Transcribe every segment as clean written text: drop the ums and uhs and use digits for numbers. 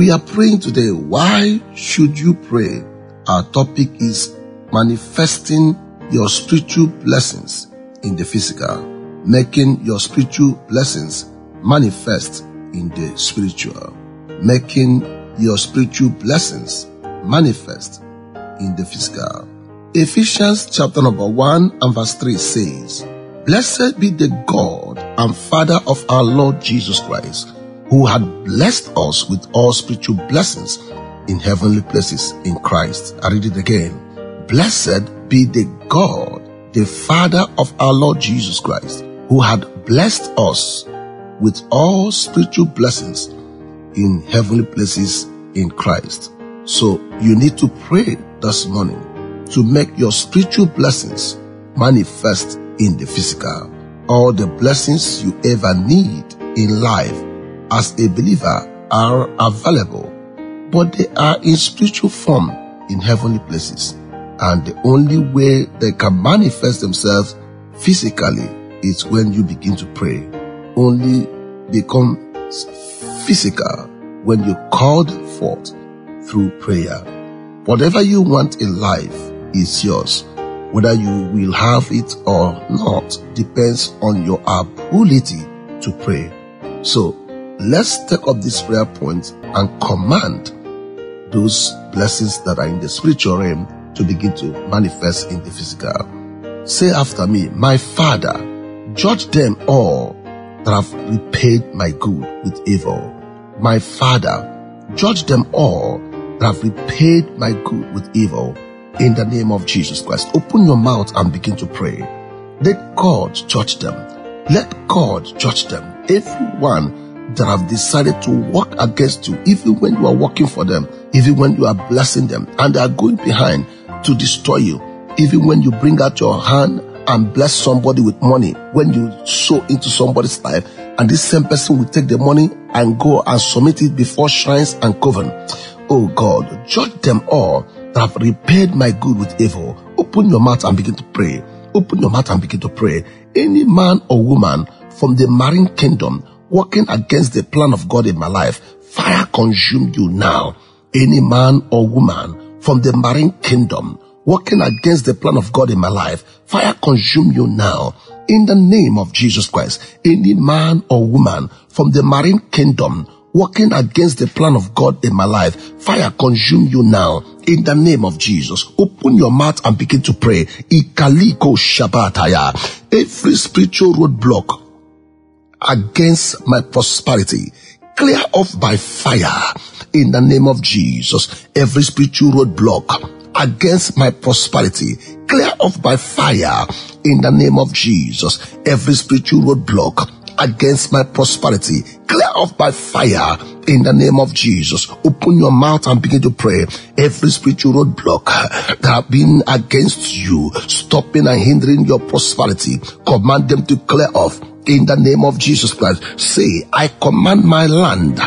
We are praying today. Why should you pray? Our topic is manifesting your spiritual blessings in the physical. Making your spiritual blessings manifest in the spiritual. Making your spiritual blessings manifest in the physical. Ephesians chapter number 1 and verse 3 says, "Blessed be the God and Father of our Lord Jesus Christ, who had blessed us with all spiritual blessings in heavenly places in Christ." I read it again. Blessed be the God, the Father of our Lord Jesus Christ, who had blessed us with all spiritual blessings in heavenly places in Christ. So you need to pray this morning to make your spiritual blessings manifest in the physical. All the blessings you ever need in life as a believer are available, but they are in spiritual form in heavenly places. And the only way they can manifest themselves physically is when you begin to pray. Only become physical when you called forth through prayer. Whatever you want in life is yours. Whether you will have it or not depends on your ability to pray. So let's take up this prayer point and command those blessings that are in the spiritual realm to begin to manifest in the physical. Say after me, "My Father, judge them all that have repaid my good with evil." My Father, judge them all that have repaid my good with evil. In the name of Jesus Christ, open your mouth and begin to pray. Let God judge them. Let God judge them. Everyone that have decided to work against you, even when you are working for them, even when you are blessing them, and they are going behind to destroy you, even when you bring out your hand and bless somebody with money, when you sow into somebody's life, and this same person will take the money and go and submit it before shrines and coven. Oh God, judge them all that have repaid my good with evil. Open your mouth and begin to pray. Open your mouth and begin to pray. Any man or woman from the marine kingdom working against the plan of God in my life, fire consume you now. Any man or woman from the marine kingdom working against the plan of God in my life, fire consume you now. In the name of Jesus Christ, any man or woman from the marine kingdom working against the plan of God in my life, fire consume you now. In the name of Jesus, open your mouth and begin to pray. Ikaliko shabataya. Every spiritual roadblock against my prosperity, clear off by fire. In the name of Jesus, every spiritual roadblock against my prosperity, clear off by fire. In the name of Jesus, every spiritual roadblock against my prosperity, clear off by fire. In the name of Jesus, open your mouth and begin to pray. Every spiritual roadblock that have been against you, stopping and hindering your prosperity, command them to clear off. In the name of Jesus Christ, say, I command my land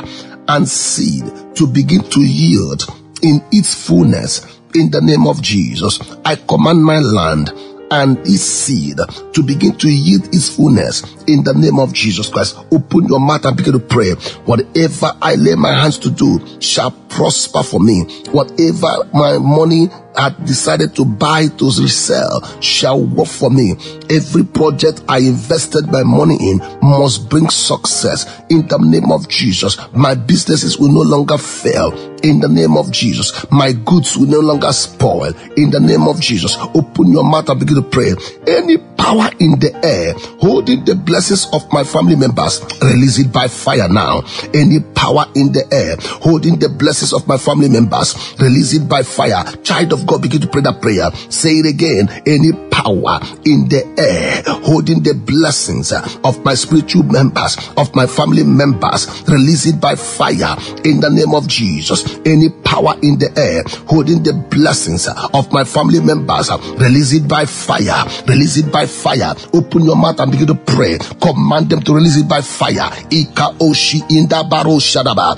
and seed to begin to yield in its fullness. In the name of Jesus, I command my land and its seed to begin to yield its fullness. In the name of Jesus Christ, open your mouth and begin to pray. Whatever I lay my hands to do shall prosper for me. Whatever my money had decided to buy to resell shall work for me. Every project I invested my money in must bring success. In the name of Jesus, my businesses will no longer fail. In the name of Jesus, my goods will no longer spoil. In the name of Jesus, open your mouth and begin to pray. Any power in the air holding the blessings of my family members, release it by fire now. Any power in the air holding the blessings of my family members, release it by fire. Child of God, begin to pray that prayer. Say it again. Any power in the air holding the blessings of my spiritual members, of my family members, release it by fire. In the name of Jesus. Any power in the air holding the blessings of my family members, release it by fire. Release it by fire. Open your mouth and begin to pray. Command them to release it by fire. Ika oshi inda baro shadaba.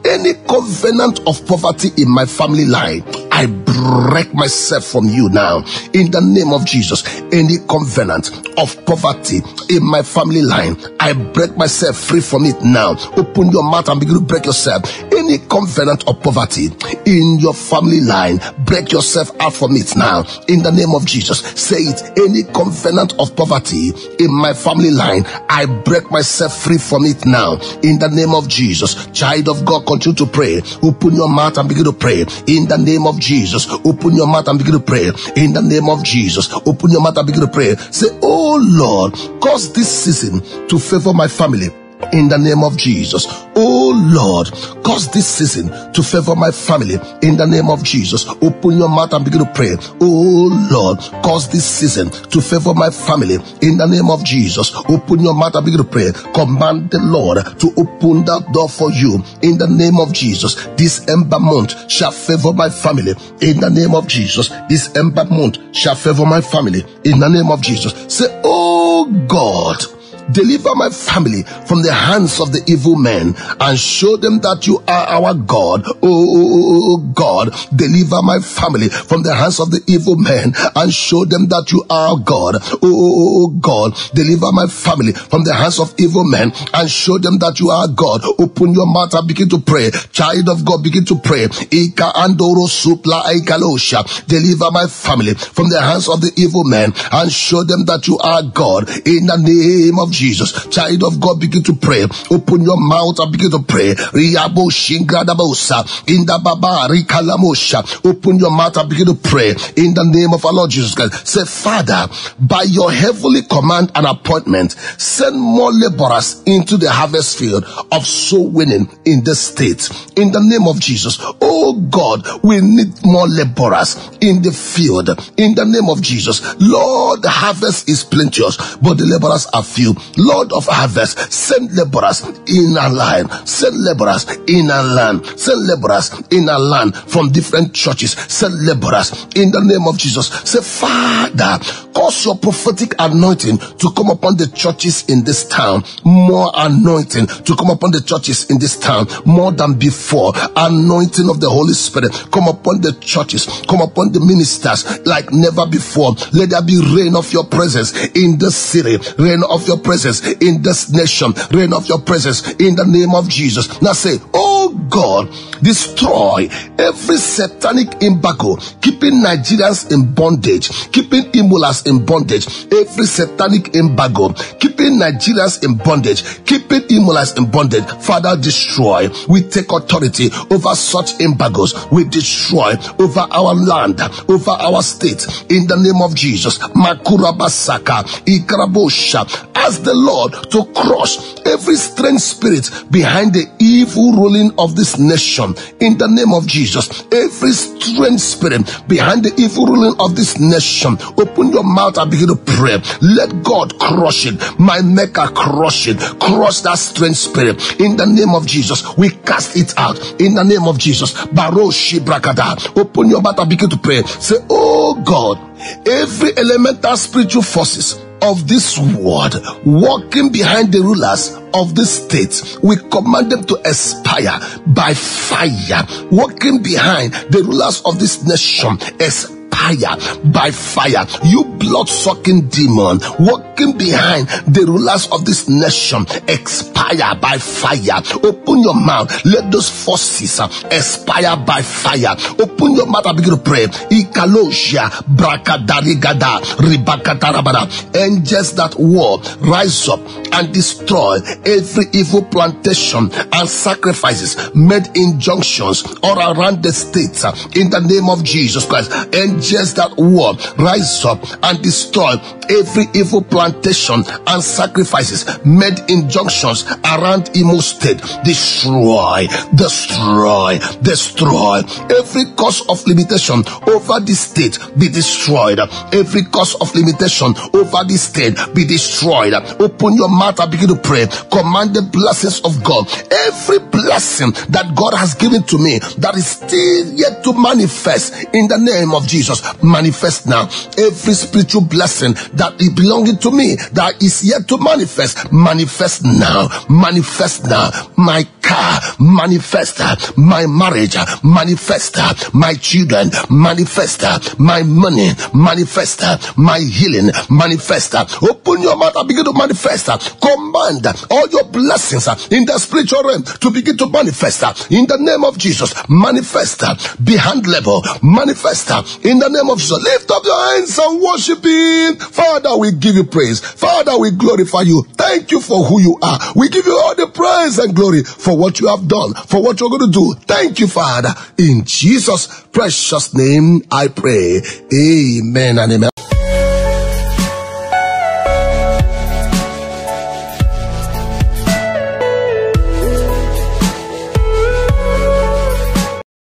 Any covenant of poverty in my family line, I break myself from you now. In the name of Jesus, any covenant of poverty in my family line, I break myself free from it now. Open your mouth and begin to break yourself. Any covenant of poverty in your family line, break yourself out from it now. In the name of Jesus, say it. Any covenant of poverty in my family line, I break myself free from it now. In the name of Jesus, child of God, continue to pray. Open your mouth and begin to pray. In the name of Jesus, open your mouth and begin to pray. In the name of Jesus, open your mouth and begin to pray. Say, oh Lord, cause this season to favor my family. In the name of Jesus, oh Lord, cause this season to favor my family. In the name of Jesus, open your mouth and begin to pray. Oh Lord, cause this season to favor my family. In the name of Jesus, open your mouth and begin to pray. Command the Lord to open that door for you. In the name of Jesus, this ember month shall favor my family. In the name of Jesus, this ember month shall favor my family. In the name of Jesus, say, oh God, deliver my family from the hands of the evil men and show them that you are our God. Oh God, deliver my family from the hands of the evil men and show them that you are God. Oh God, deliver my family from the hands of evil men and show them that you are God. Open your mouth and begin to pray. Child of God, begin to pray. Ika andoro supla aikalosha. Deliver my family from the hands of the evil men and show them that you are God. In the name of Jesus, child of God, begin to pray. Open your mouth and begin to pray. Riabo shingradabosa inda baba rikalamosha. Open your mouth and begin to pray in the name of our Lord Jesus Christ. Say, Father, by your heavenly command and appointment, send more laborers into the harvest field of soul winning in this state. In the name of Jesus, oh God, we need more laborers in the field. In the name of Jesus, Lord, the harvest is plenteous, but the laborers are few. Lord of harvest, send laborers in our land. Send laborers in our land. Send laborers in our land from different churches. Send laborers in the name of Jesus. Say, Father, cause your prophetic anointing to come upon the churches in this town. More anointing to come upon the churches in this town, more than before. Anointing of the Holy Spirit come upon the churches, come upon the ministers like never before. Let there be rain of your presence in this city, rain of your presence in this nation, rain of your presence in the name of Jesus. Now say, oh God, destroy every satanic embargo keeping Nigerians in bondage, keeping Imulas in bondage. Every satanic embargo keeping Nigerians in bondage, keeping Imulas in bondage, Father, destroy. We take authority over such embargoes. We destroy over our land, over our state, in the name of Jesus. Makura basaka ikrabosha. Ask the Lord to crush every strange spirit behind the evil ruling of this nation. In the name of Jesus, every strange spirit behind the evil ruling of this nation, open your mouth and begin to pray. Let God crush it. My Maker, crush it. Crush that strange spirit. In the name of Jesus, we cast it out. In the name of Jesus, Baroshi Brakada. Open your mouth and begin to pray. Say, oh God, every elemental spiritual forces of this world walking behind the rulers of this state, we command them to expire by fire. Walking behind the rulers of this nation, expire by fire. You blood-sucking demon walking behind the rulers of this nation, expire by fire. Open your mouth. Let those forces expire by fire. Open your mouth and begin to pray. Ikalosia brakadarigada ribakatarabada. Angels that war, rise up and destroy every evil plantation and sacrifices made in junctions all around the states. In the name of Jesus Christ, angels that war, rise up and destroy every evil plantation and sacrifices made in junctions around Imo State. Destroy, destroy, destroy. Every cause of limitation over this state be destroyed. Every cause of limitation over this state be destroyed. Open your mouth and begin to pray. Command the blessings of God. Every blessing that God has given to me that is still yet to manifest, in the name of Jesus, manifest now. Every spiritual blessing that is belonging to me that is yet to manifest, manifest now. Manifest now. My car, manifest. My marriage, manifest. My children, manifest. My money, manifest. My healing, manifest. Open your mouth and begin to manifest. Command all your blessings in the spiritual realm to begin to manifest in the name of Jesus. Manifest behind level, manifest in the name of Jesus. Lift up your hands and worship Him. Father, we give you praise. Father, we glorify you. Thank you for who you are. We give you all the praise and glory for what you have done, for what you're going to do. Thank you, Father. In Jesus' precious name I pray. Amen and amen.